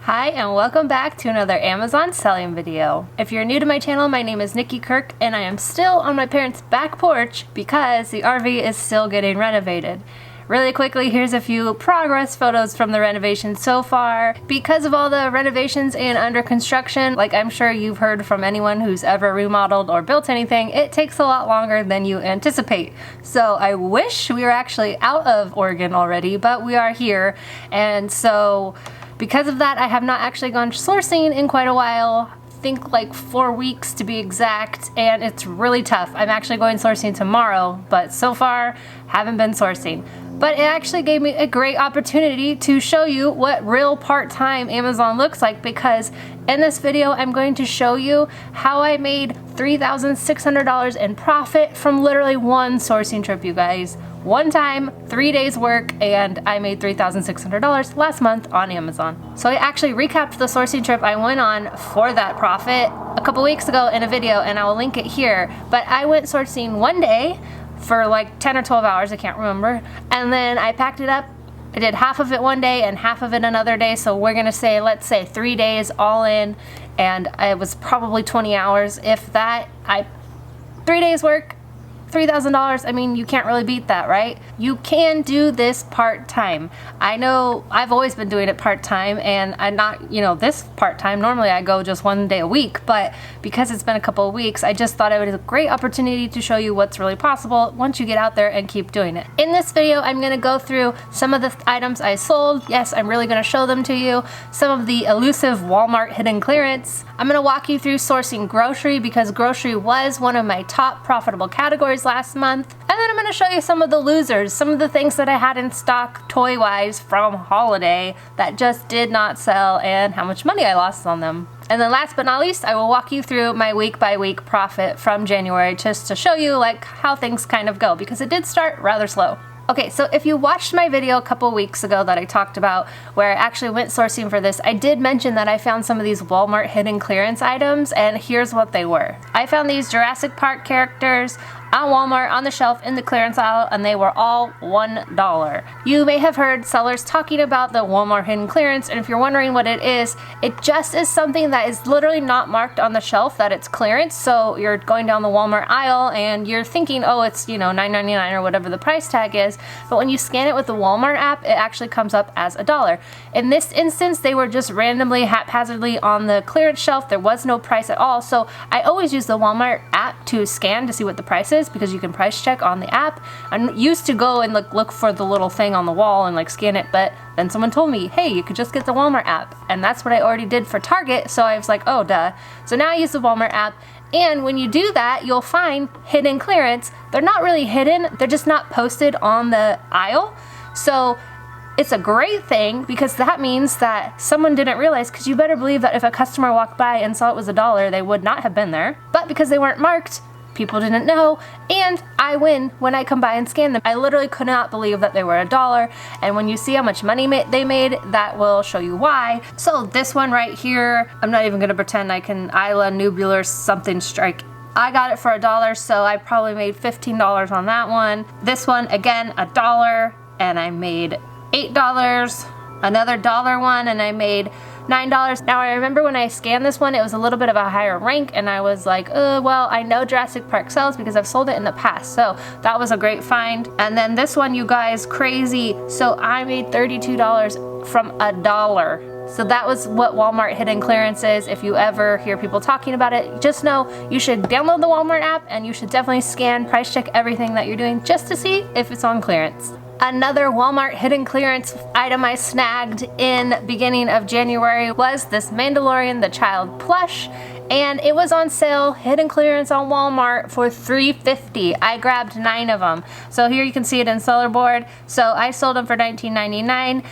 Hi and welcome back to another Amazon selling video. If you're new to my channel, my name is Nikki Kirk and I am still on my parents' back porch because the RV is still getting renovated. Really quickly, here's a few progress photos from the renovation so far. Because of all the renovations and under construction, like I'm sure you've heard from anyone who's ever remodeled or built anything, it takes a lot longer than you anticipate. So I wish we were actually out of Oregon already, but we are here. And so because of that, I have not actually gone sourcing in quite a while. I think like 4 weeks to be exact, and it's really tough. I'm actually going sourcing tomorrow, but so far haven't been sourcing. But it actually gave me a great opportunity to show you what real part-time Amazon looks like, because in this video I'm going to show you how I made $3,600 in profit from literally one sourcing trip, you guys. One time, 3 days work, and I made $3,600 last month on Amazon. So I actually recapped the sourcing trip I went on for that profit a couple weeks ago in a video, and I will link it here. But I went sourcing one day for like 10 or 12 hours, I can't remember, and then I packed it up. I did half of it one day and half of it another day, so we're gonna say, let's say 3 days all in, and it was probably 20 hours, if that. 3 days work, $3,000. I mean, you can't really beat that, right? You can do this part-time. I know I've always been doing it part-time, and I'm not, this part-time. Normally I go just 1 day a week, but because it's been a couple of weeks, I just thought it was a great opportunity to show you what's really possible once you get out there and keep doing it. In this video, I'm gonna go through some of the items I sold. Yes, I'm really gonna show them to you. Some of the elusive Walmart hidden clearance. I'm gonna walk you through sourcing grocery, because grocery was one of my top profitable categories last month. And then I'm going to show you some of the losers, some of the things that I had in stock toy-wise from holiday that just did not sell, and how much money I lost on them. And then last but not least, I will walk you through my week-by-week profit from January, just to show you like how things kind of go, because it did start rather slow. Okay, so if you watched my video a couple weeks ago that I talked about where I actually went sourcing for this, I did mention that I found some of these Walmart hidden clearance items, and here's what they were. I found these Jurassic Park characters on Walmart on the shelf in the clearance aisle, and they were all $1. You may have heard sellers talking about the Walmart hidden clearance, and if you're wondering what it just is something that is literally not marked on the shelf that it's clearance. So you're going down the Walmart aisle and you're thinking, oh, it's $9.99 or whatever the price tag is, but when you scan it with the Walmart app, it actually comes up as $1. In this instance, they were just randomly, haphazardly on the clearance shelf. There was no price at all, so I always use the Walmart app to scan to see what the price is, because you can price check on the app. I used to go and look for the little thing on the wall and scan it, but then someone told me, hey, you could just get the Walmart app, and that's what I already did for Target, so I was like, oh duh. So now I use the Walmart app, and when you do that, you'll find hidden clearance. They're not really hidden, they're just not posted on the aisle. So it's a great thing, because that means that someone didn't realize, because you better believe that if a customer walked by and saw it was $1, they would not have been there. But because they weren't marked, people didn't know, and I win when I come by and scan them. I literally could not believe that they were $1, and when you see how much money they made, that will show you why. So this one right here, I'm not even gonna pretend I can Isla Nubular something strike. I got it for $1, so I probably made $15 on that one. This one, again, $1, and I made $8. Another $1 one, and I made $9. Now I remember when I scanned this one, it was a little bit of a higher rank, and I was like, well, I know Jurassic Park sells because I've sold it in the past, so that was a great find. And then this one, you guys, crazy. So I made $32 from $1. So that was what Walmart hidden clearance is. If you ever hear people talking about it, just know you should download the Walmart app, and you should definitely scan, price check everything that you're doing just to see if it's on clearance. Another Walmart hidden clearance item I snagged in beginning of January was this Mandalorian the Child plush, and it was on sale, hidden clearance on Walmart for $3.50. I grabbed 9 of them. So here you can see it in seller board. So I sold them for $19.99.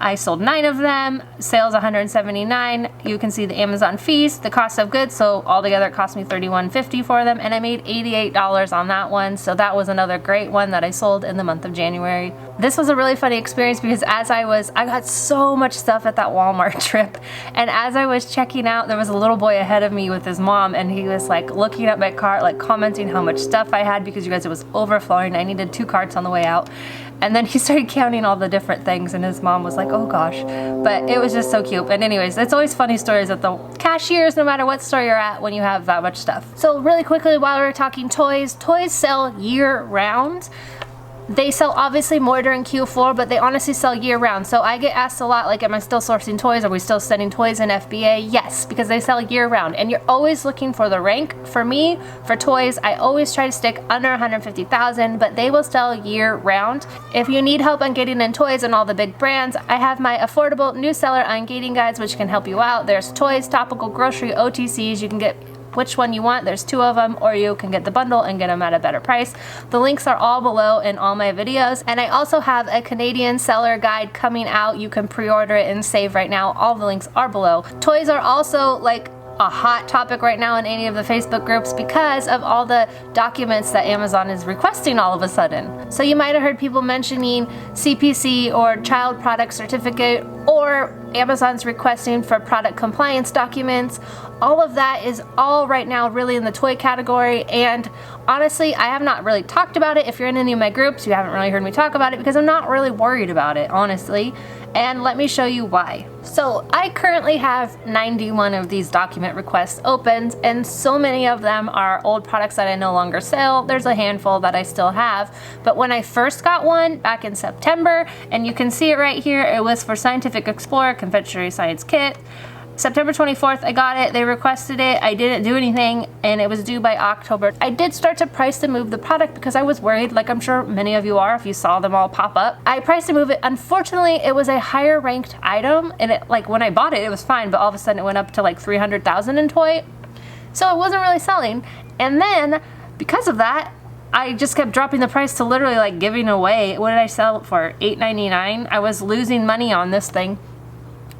I sold 9 of them, sales $179. You can see the Amazon fees, the cost of goods, so altogether it cost me $31.50 for them, and I made $88 on that one, so that was another great one that I sold in the month of January. This was a really funny experience, because I got so much stuff at that Walmart trip, and as I was checking out, there was a little boy ahead of me with his mom, and he was looking at my cart, commenting how much stuff I had, because you guys, it was overflowing. I needed 2 carts on the way out. And then he started counting all the different things, and his mom was like, oh gosh. But it was just so cute. But anyways, it's always funny stories at the cashiers, no matter what store you're at, when you have that much stuff. So really quickly, while we're talking toys, toys sell year round. They sell obviously more during Q4, but they honestly sell year round. So I get asked a lot, like, am I still sourcing toys? Are we still sending toys in FBA? Yes, because they sell year round. And you're always looking for the rank. For me, for toys, I always try to stick under 150,000, but they will sell year round. If you need help on getting in toys and all the big brands, I have my affordable new seller ungating guides, which can help you out. There's toys, topical, grocery, OTCs. You can get which one you want. There's 2 of them, or you can get the bundle and get them at a better price. The links are all below in all my videos, and I also have a Canadian seller guide coming out. You can pre-order it and save right now. All the links are below. Toys are also like a hot topic right now in any of the Facebook groups because of all the documents that Amazon is requesting all of a sudden. So you might have heard people mentioning CPC or Child Product Certificate, or Amazon's requesting for product compliance documents. All of that is all right now really in the toy category, and honestly, I have not really talked about it. If you're in any of my groups, you haven't really heard me talk about it because I'm not really worried about it, honestly. And let me show you why. So I currently have 91 of these document requests opened, and so many of them are old products that I no longer sell. There's a handful that I still have, but when I first got one back in September, and you can see it right here, it was for Scientific Explorer Confectionery Science Kit. September 24th, I got it. They requested it. I didn't do anything, and it was due by October. I did start to price to move the product because I was worried, like I'm sure many of you are if you saw them all pop up. I priced to move it. Unfortunately, it was a higher ranked item, and it, like, when I bought it, it was fine, but all of a sudden it went up to like 300,000 in toy. So it wasn't really selling. And then because of that, I just kept dropping the price to literally like giving away. What did I sell it for? $8.99. I was losing money on this thing.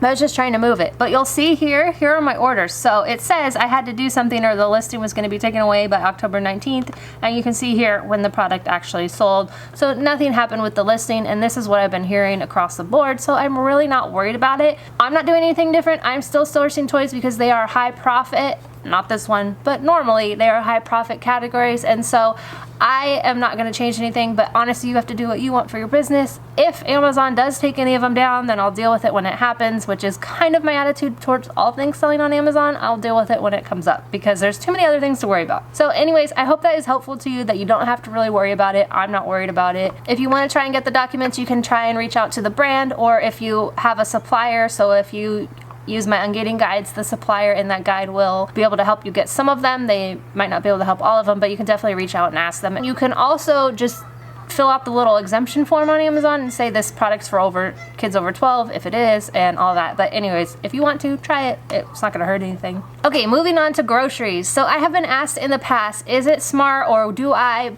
I was just trying to move it. But you'll see here are my orders. So it says I had to do something or the listing was going to be taken away by October 19th. And you can see here when the product actually sold. So nothing happened with the listing, and this is what I've been hearing across the board. So I'm really not worried about it. I'm not doing anything different. I'm still sourcing toys because they are high profit. Not this one, but normally they are high profit categories, and so I am not going to change anything. But honestly, you have to do what you want for your business. If Amazon does take any of them down, then I'll deal with it when it happens, which is kind of my attitude towards all things selling on Amazon. I'll deal with it when it comes up because there's too many other things to worry about. So anyways, I hope that is helpful to you, that you don't have to really worry about it. I'm not worried about it. If you want to try and get the documents, you can try and reach out to the brand, or if you have a supplier, so if you use my ungating guides, the supplier in that guide will be able to help you get some of them. They might not be able to help all of them, but you can definitely reach out and ask them. And you can also just fill out the little exemption form on Amazon and say this product's for kids over 12 if it is, and all that. But anyways, if you want to try it, it's not gonna hurt anything. Okay, moving on to groceries. So I have been asked in the past, is it smart, or do I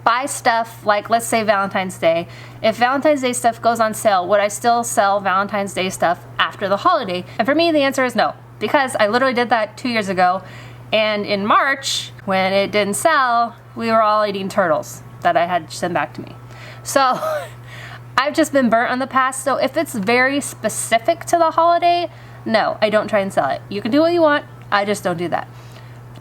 buy stuff like, let's say Valentine's Day. If Valentine's Day stuff goes on sale, would I still sell Valentine's Day stuff after the holiday? And for me, the answer is no, because I literally did that 2 years ago. And in March, when it didn't sell, we were all eating turtles that I had sent back to me. So I've just been burnt on the past. So if it's very specific to the holiday, no, I don't try and sell it. You can do what you want. I just don't do that.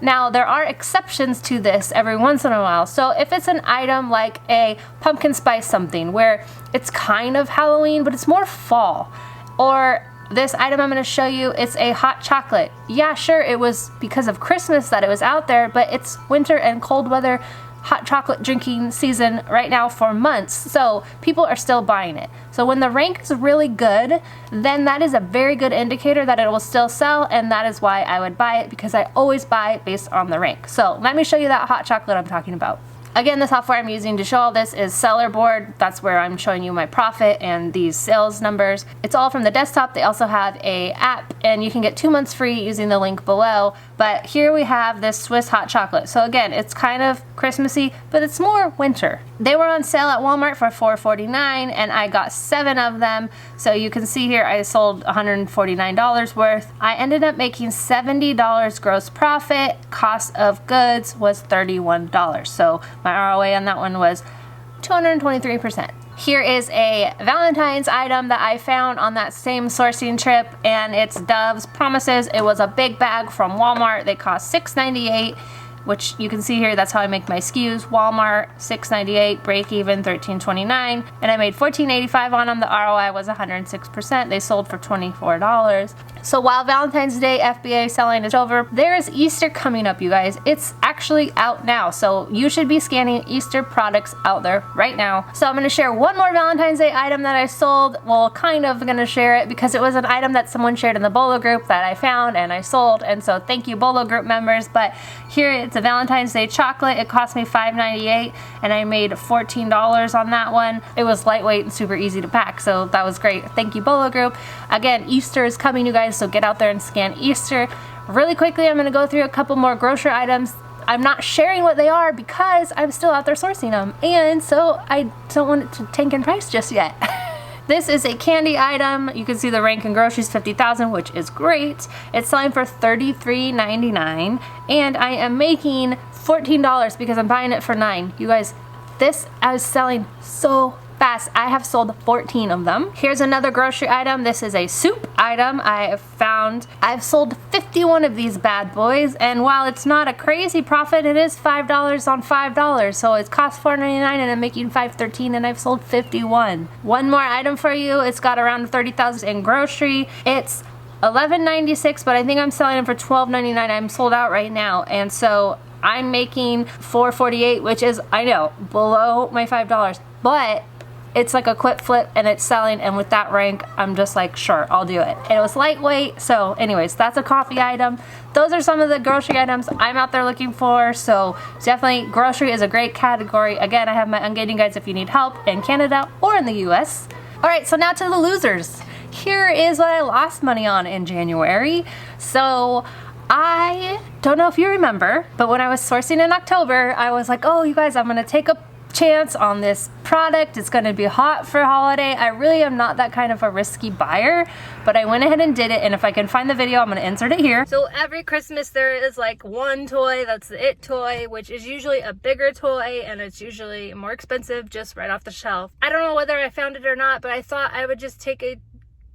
Now, there are exceptions to this every once in a while. So if it's an item like a pumpkin spice something where it's kind of Halloween, but it's more fall, or this item I'm going to show you, it's a hot chocolate. Yeah, sure, it was because of Christmas that it was out there, but it's winter and cold weather hot chocolate drinking season right now for months, so people are still buying it. So when the rank is really good, then that is a very good indicator that it will still sell, and that is why I would buy it, because I always buy based on the rank. So let me show you that hot chocolate I'm talking about. Again, the software I'm using to show all this is Sellerboard. That's where I'm showing you my profit and these sales numbers. It's all from the desktop. They also have an app, and you can get 2 months free using the link below. But here we have this Swiss hot chocolate. So again, it's kind of Christmassy, but it's more winter. They were on sale at Walmart for $4.49, and I got 7 of them. So you can see here I sold $149 worth. I ended up making $70 gross profit. Cost of goods was $31. So my ROA on that one was 223%. Here is a Valentine's item that I found on that same sourcing trip, and it's Dove's Promises. It was a big bag from Walmart. They cost $6.98. which you can see here, that's how I make my SKUs. Walmart, $6.98, break even, $13.29, and I made $14.85 on them. The ROI was 106%. They sold for $24. So while Valentine's Day FBA selling is over, there's Easter coming up, you guys. It's actually out now, so you should be scanning Easter products out there right now. So I'm going to share one more Valentine's Day item that I sold. Well, kind of going to share it because it was an item that someone shared in the Bolo group that I found and I sold, and so thank you Bolo group members. But here it's a Valentine's Day chocolate. It cost me $5.98 and I made $14 on that one. It was lightweight and super easy to pack, so that was great. Thank you Bolo group. Again, Easter is coming, you guys, so get out there and scan Easter. Really quickly, I'm going to go through a couple more grocery items. I'm not sharing what they are because I'm still out there sourcing them, and so I don't want it to tank in price just yet. This is a candy item. You can see the rank in groceries, 50,000, which is great. It's selling for $33.99, and I am making $14 because I'm buying it for $9. You guys, this is selling so fast. I have sold 14 of them. Here's another grocery item. This is a soup item. I've sold 51 of these bad boys, and while it's not a crazy profit, it is $5 on $5. So it costs $4.99 and I'm making $5.13, and I've sold 51. One more item for you. It's got around 30,000 in grocery. It's $11.96, but I think I'm selling them for $12.99. I'm sold out right now, and so I'm making $4.48, which is, I know, below my $5, but it's like a quick flip and it's selling, and with that rank, I'm just like, sure, I'll do it. It was lightweight, so anyways, that's a coffee item. Those are some of the grocery items I'm out there looking for, so definitely grocery is a great category. Again, I have my ungating guides if you need help in Canada or in the US. All right, so now to the losers. Here is what I lost money on in January. So I don't know if you remember, but when I was sourcing in October, I was like, oh, you guys, I'm gonna take a chance on this product. It's going to be hot for holiday. I really am not that kind of a risky buyer, but I went ahead and did it, and if I can find the video, I'm going to insert it here. So every Christmas there is like one toy that's the it toy, which is usually a bigger toy, and it's usually more expensive just right off the shelf. I don't know whether I found it or not, but I thought I would just take a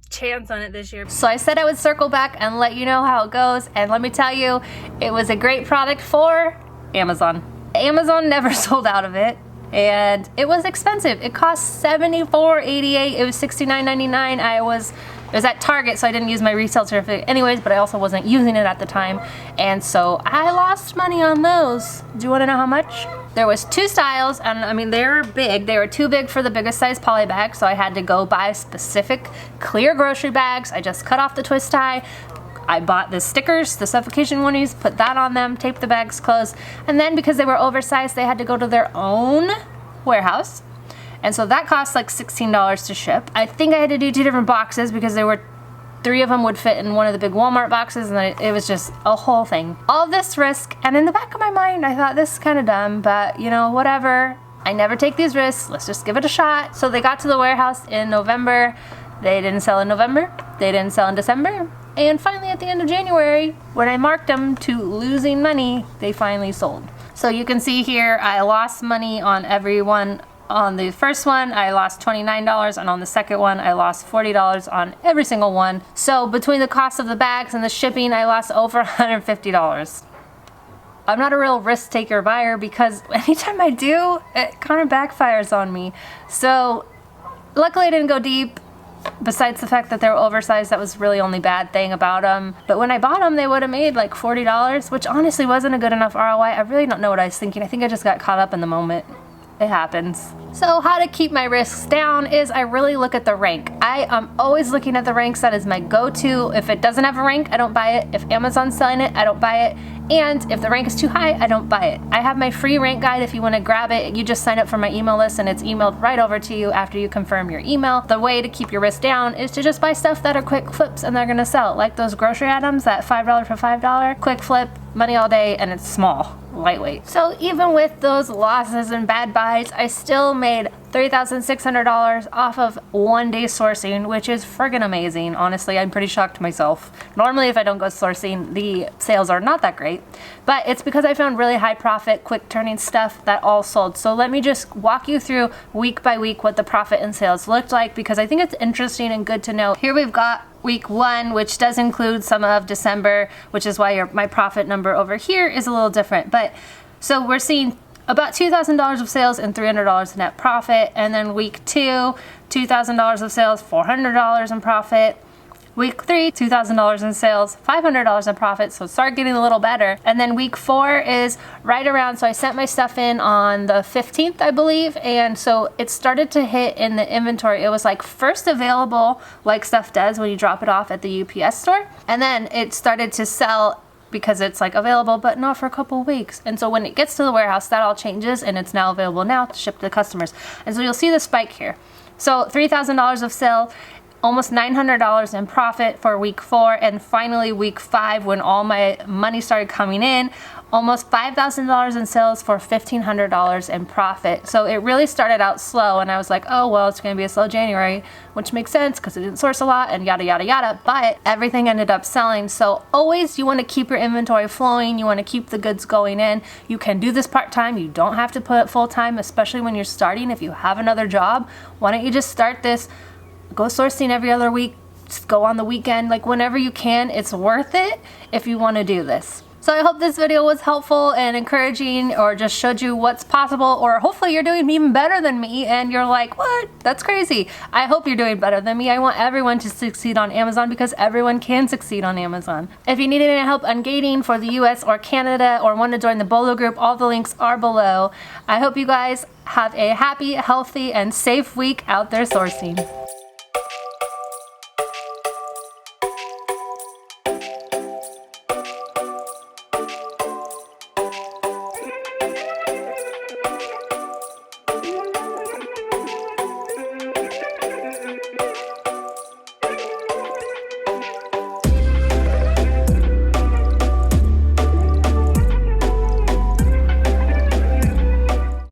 chance on it this year. So I said I would circle back and let you know how it goes, and let me tell you, it was a great product for Amazon. Amazon never sold out of it. And it was expensive. It cost $74.88. It was $69.99. It was at Target, so I didn't use my resale certificate anyways, but I also wasn't using it at the time. And so I lost money on those. Do you want to know how much? There was 2 styles, and I mean, they were big. They were too big for the biggest size poly bag, so I had to go buy specific clear grocery bags. I just cut off the twist tie. I bought the stickers, the suffocation ones, put that on them, taped the bags closed, and then because they were oversized, they had to go to their own warehouse, and so that cost like $16 to ship. I think I had to do 2 different boxes because there were 3 of them would fit in one of the big Walmart boxes, and then it was just a whole thing. All this risk, and in the back of my mind, I thought, this is kind of dumb, but you know, whatever. I never take these risks. Let's just give it a shot. So they got to the warehouse in November. They didn't sell in November. They didn't sell in December. And finally at the end of January, when I marked them to losing money, they finally sold. So you can see here, I lost money on every one. On the first one, I lost $29, and on the second one, I lost $40 on every single one. So between the cost of the bags and the shipping, I lost over $150. I'm not a real risk taker buyer because anytime I do, it kind of backfires on me. So luckily I didn't go deep. Besides the fact that they were oversized, that was really only bad thing about them. But when I bought them, they would have made like $40, which honestly wasn't a good enough ROI. I really don't know what I was thinking. I think I just got caught up in the moment. It happens. So how to keep my risks down is I really look at the rank. I am always looking at the ranks. That is my go-to. If it doesn't have a rank, I don't buy it. If Amazon's selling it, I don't buy it. And if the rank is too high, I don't buy it. I have my free rank guide if you want to grab it. You just sign up for my email list and it's emailed right over to you after you confirm your email. The way to keep your risk down is to just buy stuff that are quick flips and they're going to sell. Like those grocery items, that $5 for $5, quick flip, money all day, and it's small, lightweight. So even with those losses and bad buys, I still made $3,600 off of one day sourcing, which is friggin' amazing. Honestly, I'm pretty shocked myself. Normally, if I don't go sourcing, the sales are not that great, but it's because I found really high profit, quick turning stuff that all sold. So let me just walk you through week by week what the profit and sales looked like, because I think it's interesting and good to know. Here we've got week 1, which does include some of December, which is why my profit number over here is a little different. But so we're seeing about $2,000 of sales and $300 in net profit. And then week 2, $2,000 of sales, $400 in profit. Week 3, $2,000 in sales, $500 in profit, so start getting a little better. And then week 4 is right around, so I sent my stuff in on the 15th, I believe, and so it started to hit in the inventory. It was like first available, like stuff does when you drop it off at the UPS store, and then it started to sell because it's like available, but not for a couple weeks. And so when it gets to the warehouse, that all changes, and it's now available now to ship to customers. And so you'll see the spike here. So $3,000 of sale, almost $900 in profit for week 4, and finally week 5, when all my money started coming in, almost $5,000 in sales for $1,500 in profit. So it really started out slow, and I was like, oh well, it's gonna be a slow January, which makes sense because I didn't source a lot and yada yada yada, but everything ended up selling. So always you want to keep your inventory flowing, you want to keep the goods going in. You can do this part-time, you don't have to put it full-time, especially when you're starting. If you have another job, why don't you just start this? Go sourcing every other week, just go on the weekend, like whenever you can. It's worth it if you want to do this. So I hope this video was helpful and encouraging, or just showed you what's possible, or hopefully you're doing even better than me and you're like, what? That's crazy. I hope you're doing better than me. I want everyone to succeed on Amazon because everyone can succeed on Amazon. If you need any help ungating for the US or Canada, or want to join the Bolo group, all the links are below. I hope you guys have a happy, healthy, and safe week out there sourcing.